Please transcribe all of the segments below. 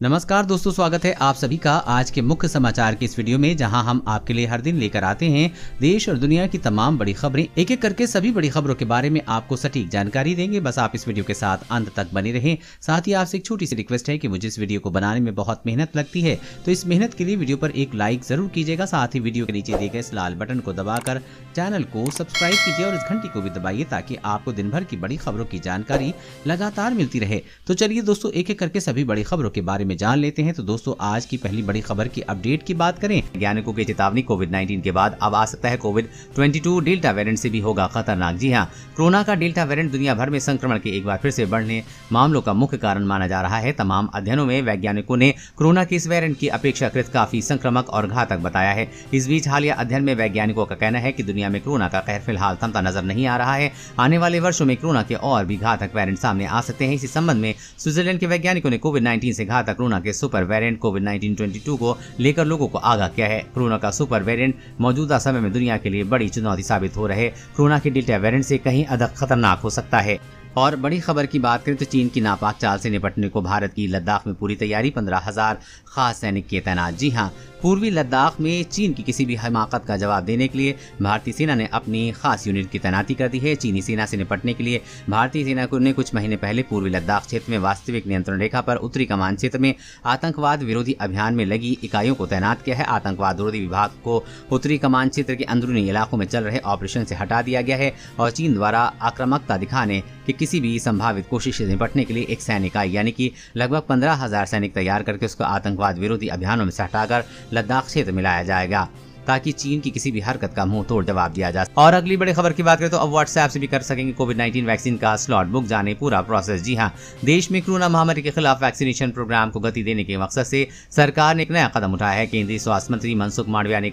नमस्कार दोस्तों, स्वागत है आप सभी का आज के मुख्य समाचार की इस वीडियो में, जहां हम आपके लिए हर दिन लेकर आते हैं देश और दुनिया की तमाम बड़ी खबरें। एक एक करके सभी बड़ी खबरों के बारे में आपको सटीक जानकारी देंगे। बस आप इस वीडियो के साथ अंत तक बने रहें। साथ ही आपसे एक छोटी सी रिक्वेस्ट है कि मुझे इस वीडियो को बनाने में बहुत मेहनत लगती है, तो इस मेहनत के लिए वीडियो पर एक लाइक जरूर कीजिएगा। साथ ही वीडियो के नीचे दिए गए इस लाल बटन को दबाकर चैनल को सब्सक्राइब कीजिए और इस घंटी को भी दबाइए, ताकि आपको दिन भर की बड़ी खबरों की जानकारी लगातार मिलती रहे। तो चलिए दोस्तों, एक एक करके सभी बड़ी खबरों के बारे में जान लेते हैं। तो दोस्तों, आज की पहली बड़ी खबर की अपडेट की बात करें। वैज्ञानिकों की चेतावनी, कोविड-19 के बाद अब आ सकता है कोविड-22 डेल्टा वेरिएंट से भी होगा खतरनाक। जी हां, कोरोना का डेल्टा वेरिएंट दुनिया भर में संक्रमण के एक बार फिर से बढ़ने मामलों का मुख्य कारण माना जा रहा है। तमाम अध्ययनों में वैज्ञानिकों ने कोरोना के इस वेरिएंट की अपेक्षाकृत काफी संक्रामक और घातक बताया है। इस बीच हालिया अध्ययन में वैज्ञानिकों का कहना है कि दुनिया में कोरोना का कहर फिलहाल थमता नजर नहीं आ रहा है। आने वाले वर्षों में कोरोना के और भी घातक वेरिएंट सामने आ सकते हैं। इसी संबंध में स्विट्जरलैंड के वैज्ञानिकों ने कोविड-19 से घातक कोरोना के सुपर वेरिएंट कोविड-19 को लेकर लोगों को आगाह किया है। कोरोना का सुपर वेरिएंट मौजूदा समय में दुनिया के लिए बड़ी चुनौती साबित हो रहे कोरोना के डेल्टा वेरिएंट से कहीं अधिक खतरनाक हो सकता है। और बड़ी खबर की बात करें तो चीन की नापाक चाल से निपटने को भारत की लद्दाख में पूरी तैयारी, 15,000 खास सैनिक किए तैनात। जी हां, पूर्वी लद्दाख में चीन की किसी भी हिमाकत का जवाब देने के लिए भारतीय सेना ने अपनी खास यूनिट की तैनाती कर दी है। चीनी सेना से निपटने के लिए भारतीय सेना ने कुछ महीने पहले पूर्वी लद्दाख क्षेत्र में वास्तविक नियंत्रण रेखा पर उत्तरी कमान क्षेत्र में आतंकवाद विरोधी अभियान में लगी इकाइयों को तैनात किया है। आतंकवाद विरोधी विभाग को उत्तरी कमान क्षेत्र के अंदरूनी इलाकों में चल रहे ऑपरेशन से हटा दिया गया है और चीन द्वारा आक्रामकता दिखाने की किसी भी संभावित कोशिश से निपटने के लिए एक सैनिक इकाई यानी कि लगभग 15,000 सैनिक तैयार करके उसको आतंकवाद विरोधी अभियानों में से हटाकर लद्दाख क्षेत्र में लाया जाएगा, ताकि चीन की किसी भी हरकत का मुंह तोड़ जवाब दिया जा सके। और अगली बड़ी खबर की बात करें तो अब व्हाट्सएप से भी कर सकेंगे कोविड-19 वैक्सीन का स्लॉट बुक, जाने पूरा प्रोसेस। जी हां, देश में कोरोना महामारी के खिलाफ वैक्सीनेशन प्रोग्राम को गति देने के मकसद से सरकार ने एक नया कदम उठाया है। केंद्रीय स्वास्थ्य मंत्री मनसुख मांडविया ने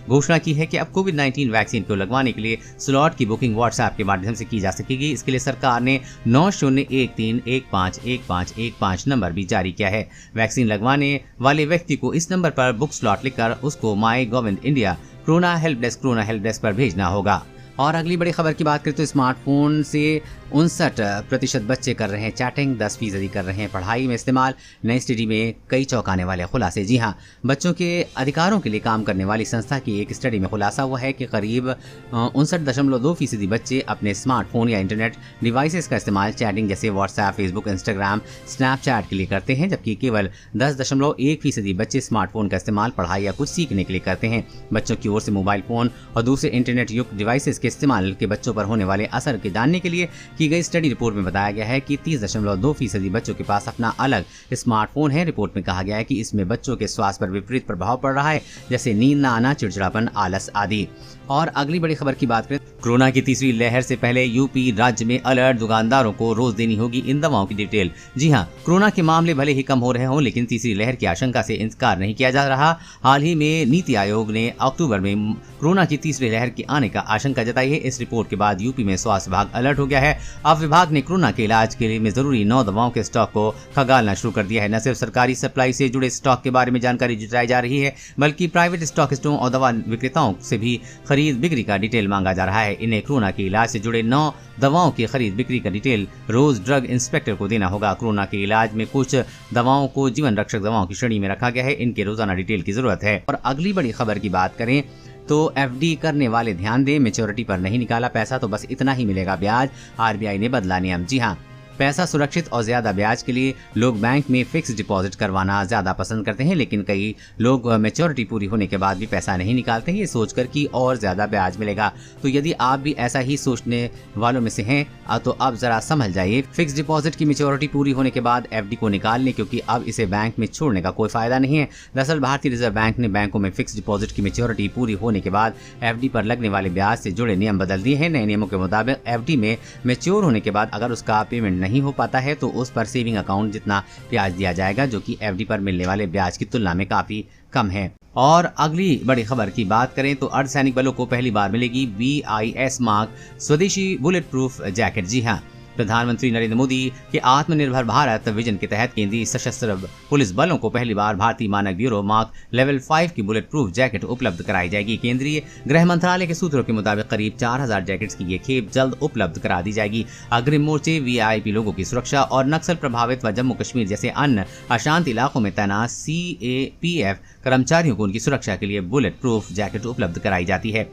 घोषणा की है कि अब कोविड-19 वैक्सीन को लगवाने के लिए स्लॉट की बुकिंग व्हाट्सएप के माध्यम से की जा सकेगी। इसके लिए सरकार ने 9013151515 नंबर भी जारी किया है। वैक्सीन लगवाने वाले व्यक्ति को इस नंबर पर बुक स्लॉट लिखकर उसको my government India corona help desk पर भेजना होगा। और अगली बड़ी खबर की बात करें तो स्मार्टफोन से 59% बच्चे कर रहे हैं चैटिंग, 10% कर रहे हैं पढ़ाई में इस्तेमाल। नई स्टडी में कई चौंकाने वाले खुलासे। जी हां, बच्चों के अधिकारों के लिए काम करने वाली संस्था की एक स्टडी में खुलासा हुआ है कि करीब 59.2% बच्चे अपने स्मार्टफोन या इंटरनेट डिवाइसेस का इस्तेमाल चैटिंग जैसे व्हाट्सएप, फेसबुक, इंस्टाग्राम, स्नैपचैट के लिए करते हैं, जबकि केवल 10.1% बच्चे स्मार्टफोन का इस्तेमाल पढ़ाई या कुछ सीखने के लिए करते हैं। बच्चों की ओर से मोबाइल फोन और दूसरे इंटरनेट युक्त डिवाइसेस के इस्तेमाल के बच्चों पर होने वाले असर के जानने के लिए की गई स्टडी रिपोर्ट में बताया गया है कि 30.2% बच्चों के पास अपना अलग स्मार्टफोन है। रिपोर्ट में कहा गया है कि इसमें बच्चों के स्वास्थ्य पर विपरीत प्रभाव पड़ रहा है, जैसे नींद न आना, चिड़चिड़ापन, आलस आदि। और अगली बड़ी खबर की बात करें, कोरोना की तीसरी लहर से पहले यूपी राज्य में अलर्ट, दुकानदारों को रोज देनी होगी इन दवाओं की डिटेल। जी हां, कोरोना के मामले भले ही कम हो रहे हों, लेकिन तीसरी लहर की आशंका से इनकार नहीं किया जा रहा। हाल ही में नीति आयोग ने अक्टूबर में कोरोना की तीसरी लहर के आने का आशंका जताई है। इस रिपोर्ट के बाद यूपी में स्वास्थ्य विभाग अलर्ट हो गया है। अब विभाग ने कोरोना के इलाज के लिए में जरूरी 9 दवाओं के स्टॉक को खंगालना शुरू कर दिया है। न सिर्फ सरकारी सप्लाई से जुड़े स्टॉक के बारे में जानकारी जुटाई जा रही है, बल्कि प्राइवेट स्टॉकिस्टों और दवा विक्रेताओं से भी खरीद बिक्री का डिटेल मांगा जा रहा है। इन्हें कोरोना के इलाज से जुड़े 9 दवाओं की खरीद बिक्री का डिटेल रोज ड्रग इंस्पेक्टर को देना होगा। कोरोना के इलाज में कुछ दवाओं को जीवन रक्षक दवाओं की श्रेणी में रखा गया है, इनके रोजाना डिटेल की जरूरत है। और अगली बड़ी खबर की बात करें तो एफडी करने वाले ध्यान दें, मैच्योरिटी पर नहीं निकाला पैसा तो बस इतना ही मिलेगा ब्याज, आरबीआई ने बदला नियम। जी हां, पैसा सुरक्षित और ज्यादा ब्याज के लिए लोग बैंक में फिक्स डिपॉजिट करवाना ज्यादा पसंद करते हैं, लेकिन कई लोग मैच्योरिटी पूरी होने के बाद भी पैसा नहीं निकालते हैं, ये सोचकर कि और ज्यादा ब्याज मिलेगा। तो यदि आप भी ऐसा ही सोचने वालों में से हैं तो अब जरा समझ जाइए, फिक्स डिपॉजिट की मैच्योरिटी पूरी होने के बाद एफडी को निकाल लें, क्योंकि अब इसे बैंक में छोड़ने का कोई फायदा नहीं है। दरअसल भारतीय रिजर्व बैंक ने बैंकों में फिक्स डिपॉजिट की मैच्योरिटी पूरी होने के बाद एफडी पर लगने वाले ब्याज से जुड़े नियम बदल दिए हैं। नए नियमों के मुताबिक एफडी में मैच्योर होने के बाद अगर उसका पेमेंट नहीं हो पाता है तो उस पर सेविंग अकाउंट जितना ब्याज दिया जाएगा, जो कि एफडी पर मिलने वाले ब्याज की तुलना में काफी कम है। और अगली बड़ी खबर की बात करें तो अर्धसैनिक बलों को पहली बार मिलेगी BIS मार्क स्वदेशी बुलेट प्रूफ जैकेट। जी हां, प्रधानमंत्री नरेंद्र मोदी के आत्मनिर्भर भारत विजन के तहत केंद्रीय सशस्त्र पुलिस बलों को पहली बार भारतीय मानक ब्यूरो मार्क लेवल 5 की बुलेट प्रूफ जैकेट उपलब्ध कराई जाएगी। केंद्रीय गृह मंत्रालय के सूत्रों के मुताबिक करीब 4000 जैकेट्स की ये खेप जल्द उपलब्ध करा दी जाएगी। अग्रिम मोर्चे, वीआईपी लोगों की सुरक्षा और नक्सल प्रभावित व जम्मू कश्मीर जैसे अन्य अशांत इलाकों में तैनात सीएपीएफ कर्मचारियों को उनकी सुरक्षा के लिए बुलेट प्रूफ जैकेट उपलब्ध कराई जाती है।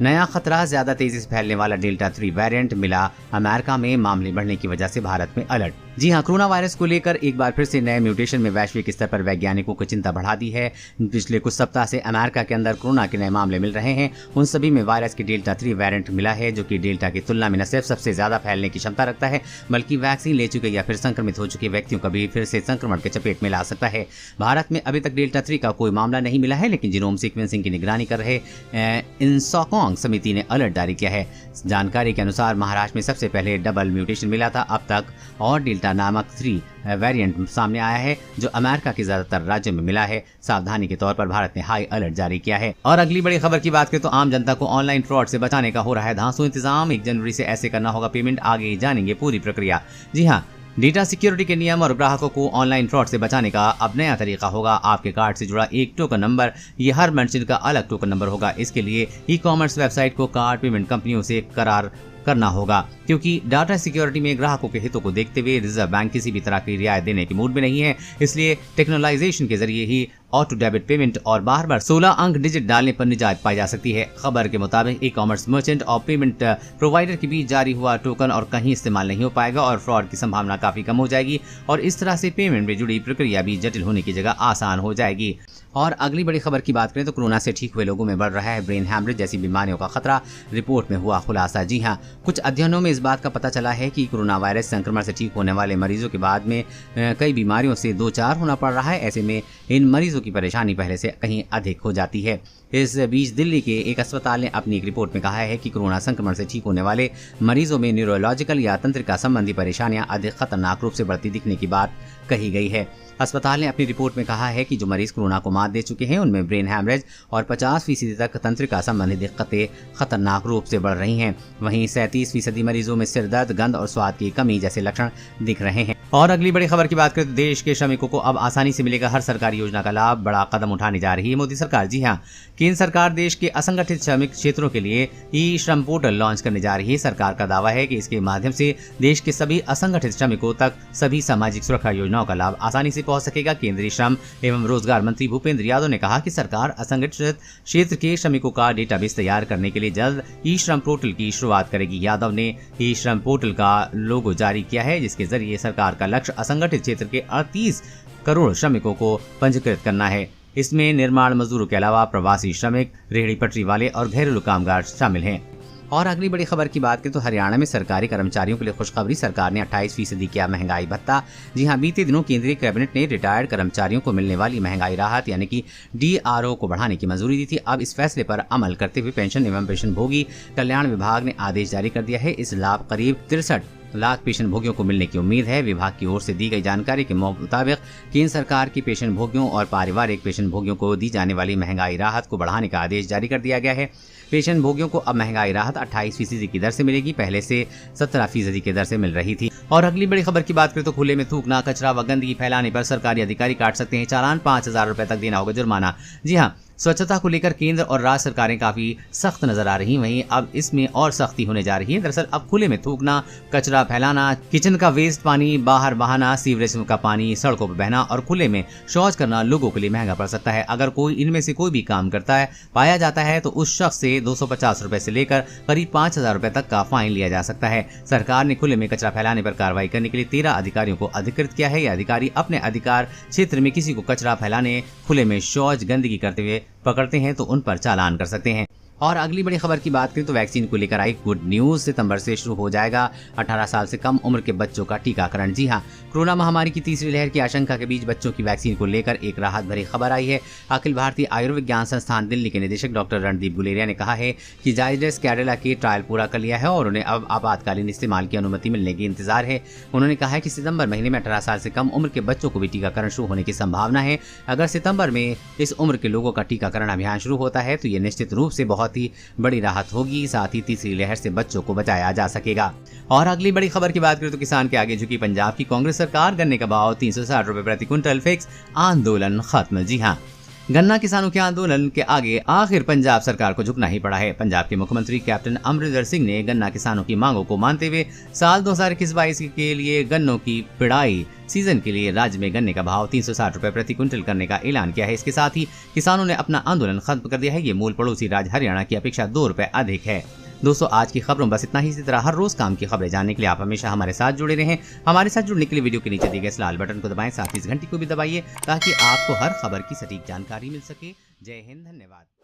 नया खतरा, ज्यादा तेजी से फैलने वाला डेल्टा 3 वेरिएंट मिला अमेरिका में, मामले बढ़ने की वजह से भारत में अलर्ट। जी हां, कोरोना वायरस को लेकर एक बार फिर से नए म्यूटेशन में वैश्विक स्तर पर वैज्ञानिकों को चिंता बढ़ा दी है। पिछले कुछ सप्ताह से अमेरिका के अंदर कोरोना के नए मामले मिल रहे हैं। उन सभी में वायरस के डेल्टा 3 वेरिएंट मिला है, जो कि डेल्टा की तुलना में न सिर्फ सबसे ज्यादा फैलने की क्षमता रखता है, बल्कि वैक्सीन ले चुके या फिर संक्रमित हो चुके व्यक्तियों का भी फिर से संक्रमण के चपेट में ला सकता है। भारत में अभी तक डेल्टा 3 का कोई मामला नहीं मिला है, लेकिन जीनोम सीक्वेंसिंग की निगरानी कर रहे इंसॉकोंग समिति ने अलर्ट जारी किया है। जानकारी के अनुसार महाराष्ट्र में सबसे पहले डबल म्यूटेशन मिला था अब तक, और डेल्टा नामक 3 वेरिएंट सामने आया है, जो अमेरिका के ज्यादातर राज्यों में मिला है। सावधानी के तौर पर भारत ने हाई अलर्ट जारी किया है। और अगली बड़ी खबर की बात करें तो आम जनता को ऑनलाइन फ्रॉड से बचाने का हो रहा है धांसू इंतजाम। 1 जनवरी से ऐसे करना होगा पेमेंट, आगे जानेंगे पूरी प्रक्रिया। जी हाँ, डेटा सिक्योरिटी के नियम और ग्राहकों को ऑनलाइन फ्रॉड से बचाने का अब नया तरीका होगा। आपके कार्ड से जुड़ा एक टोकन नंबर, ये हर मर्चेंट का अलग टोकन नंबर होगा। इसके लिए ई कॉमर्स वेबसाइट को कार्ड पेमेंट कंपनियों से करार करना होगा, क्योंकि डाटा सिक्योरिटी में ग्राहकों के हितों को देखते हुए रिजर्व बैंक किसी भी तरह की रियायत देने के मूड में नहीं है। इसलिए टेक्नोलाइजेशन के जरिए ही ऑटो डेबिट पेमेंट और बार बार 16 अंक डिजिट डालने पर निजात पाई जा सकती है। खबर के मुताबिक ई कॉमर्स मर्चेंट और पेमेंट प्रोवाइडर के बीच जारी हुआ टोकन और कहीं इस्तेमाल नहीं हो पाएगा और फ्रॉड की संभावना काफी कम हो जाएगी, और इस तरह से पेमेंट में जुड़ी प्रक्रिया भी जटिल होने की जगह आसान हो जाएगी। और अगली बड़ी खबर की बात करें तो कोरोना से ठीक हुए लोगों में बढ़ रहा है ब्रेन हैमरेज जैसी बीमारियों का खतरा, रिपोर्ट में हुआ खुलासा। जी हां, कुछ अध्ययनों में इस बात का पता चला है कि कोरोना वायरस संक्रमण से ठीक होने वाले मरीजों के बाद में कई बीमारियों से दो चार होना पड़ रहा है। ऐसे में इन मरीजों की परेशानी पहले से कहीं अधिक हो जाती है। इस बीच दिल्ली के एक अस्पताल ने अपनी एक रिपोर्ट में कहा है कि कोरोना संक्रमण से ठीक होने वाले मरीजों में न्यूरोलॉजिकल या तंत्रिका संबंधी परेशानियां अधिक खतरनाक रूप से बढ़ती दिखने की बात कही गई है। अस्पताल ने अपनी रिपोर्ट में कहा है कि जो मरीज कोरोना को मात दे चुके हैं उनमें ब्रेन हैमरेज और 50% तक तंत्रिका संबंधी दिक्कतें खतरनाक रूप से बढ़ रही हैं। वहीं 37% मरीजों में सिर दर्द, गंध और स्वाद की कमी जैसे लक्षण दिख रहे हैं। और अगली बड़ी खबर की बात करें तो देश के श्रमिकों को अब आसानी से मिलेगा हर सरकारी योजना का लाभ, बड़ा कदम उठाने जा रही है मोदी सरकार। जी हाँ, केंद्र सरकार देश के असंगठित श्रमिक क्षेत्रों के लिए ई श्रम पोर्टल लॉन्च करने जा रही है। सरकार का दावा है कि इसके माध्यम से देश के सभी असंगठित श्रमिकों तक सभी सामाजिक सुरक्षा योजनाओं का लाभ आसानी से पहुंच सकेगा। केंद्रीय श्रम एवं रोजगार मंत्री भूपेंद्र यादव ने कहा कि सरकार असंगठित क्षेत्र के श्रमिकों का डेटाबेस तैयार करने के लिए जल्द ई श्रम पोर्टल की शुरुआत करेगी। यादव ने ई श्रम पोर्टल का लोगो जारी किया है, जिसके जरिए सरकार का लक्ष्य असंगठित क्षेत्र के 38 करोड़ श्रमिकों को पंजीकृत करना है। इसमें निर्माण मजदूरों के अलावा प्रवासी श्रमिक, रेहड़ी पटरी वाले और घरेलू कामगार शामिल हैं। और अगली बड़ी खबर की बात करें तो हरियाणा में सरकारी कर्मचारियों के लिए खुशखबरी, सरकार ने 28% किया महंगाई भत्ता। जी हां, बीते दिनों केंद्रीय कैबिनेट ने रिटायर्ड कर्मचारियों को मिलने वाली महंगाई राहत यानी कि DRO को बढ़ाने की मंजूरी दी थी। अब इस फैसले पर अमल करते हुए पेंशन एवं पेंशनभोगी कल्याण विभाग ने आदेश जारी कर दिया है। इस लाभ करीब 63 लाख पेंशनभोगियों को मिलने की उम्मीद है। विभाग की ओर से दी गई जानकारी के मुताबिक केंद्र सरकार की पेंशनभोगियों और पारिवारिक पेंशनभोगियों को दी जाने वाली महंगाई राहत को बढ़ाने का आदेश जारी कर दिया गया है। पेंशनभोगियों को अब महंगाई राहत 28% की दर से मिलेगी, पहले से 17% की दर से मिल रही थी। और अगली बड़ी खबर की बात करें तो खुले में थूकना, कचरा व गंदगी फैलाने पर सरकारी अधिकारी काट सकते हैं चालान, 5000 रुपए तक देना होगा जुर्माना। जी हाँ, स्वच्छता को लेकर केंद्र और राज्य सरकारें काफी सख्त नजर आ रही, वहीं अब इसमें और सख्ती होने जा रही है। दरअसल अब खुले में थूकना, कचरा फैलाना, किचन का वेस्ट पानी बाहर बहाना, सीवरेज का पानी सड़कों पर बहना और खुले में शौच करना लोगों के लिए महंगा पड़ सकता है। अगर कोई इनमें से कोई भी काम करता है पाया जाता है तो उस शख्स से 250 रुपए से लेकर करीब 5000 रुपए तक का फाइन लिया जा सकता है। सरकार ने खुले में कचरा फैलाने पर कार्रवाई करने के लिए 13 अधिकारियों को अधिकृत किया है। ये अधिकारी अपने अधिकार क्षेत्र में किसी को कचरा फैलाने, खुले में शौच, गंदगी करते हुए पकड़ते हैं तो उन पर चालान कर सकते हैं। और अगली बड़ी खबर की बात करें तो वैक्सीन को लेकर आई गुड न्यूज, सितंबर से शुरू हो जाएगा 18 साल से कम उम्र के बच्चों का टीकाकरण। जी हां, कोरोना महामारी की तीसरी लहर की आशंका के बीच बच्चों की वैक्सीन को लेकर एक राहत भरी खबर आई है। अखिल भारतीय आयुर्विज्ञान संस्थान दिल्ली के निदेशक डॉक्टर रणदीप गुलेरिया ने कहा है कि जायडस कैडिला की ट्रायल पूरा कर लिया है और उन्हें अब आपातकालीन इस्तेमाल की अनुमति मिलने की इंतजार है। उन्होंने कहा है कि सितंबर महीने में 18 साल से कम उम्र के बच्चों को भी टीकाकरण शुरू होने की संभावना है। अगर सितंबर में इस उम्र के लोगों का टीकाकरण अभियान शुरू होता है तो ये निश्चित रूप से बहुत बहुत ही बड़ी राहत होगी। साथ ही तीसरी लहर से बच्चों को बचाया जा सकेगा। और अगली बड़ी खबर की बात करें तो किसान के आगे झुकी पंजाब की कांग्रेस सरकार, गन्ने का भाव 360 रुपए प्रति क्विंटल फिक्स, आंदोलन खत्म। जी हाँ, गन्ना किसानों के आंदोलन के आगे आखिर पंजाब सरकार को झुकना ही पड़ा है। पंजाब के मुख्यमंत्री कैप्टन अमरिंदर सिंह ने गन्ना किसानों की मांगों को मानते हुए साल 2021-22 के लिए गन्नों की पिड़ाई सीजन के लिए राज्य में गन्ने का भाव 360 रुपए प्रति क्विंटल करने का ऐलान किया है। इसके साथ ही किसानों ने अपना आंदोलन खत्म कर दिया है। ये मूल पड़ोसी राज्य हरियाणा की अपेक्षा 2 रुपए अधिक है। दोस्तों, आज की खबरों बस इतना ही। इसी तरह हर रोज काम की खबरें जानने के लिए आप हमेशा हमारे साथ जुड़े रहें। हमारे साथ जुड़ने के लिए वीडियो के नीचे दिए गए इस लाल बटन को दबाएं, साथ ही इस घंटी को भी दबाइए ताकि आपको हर खबर की सटीक जानकारी मिल सके। जय हिंद, धन्यवाद।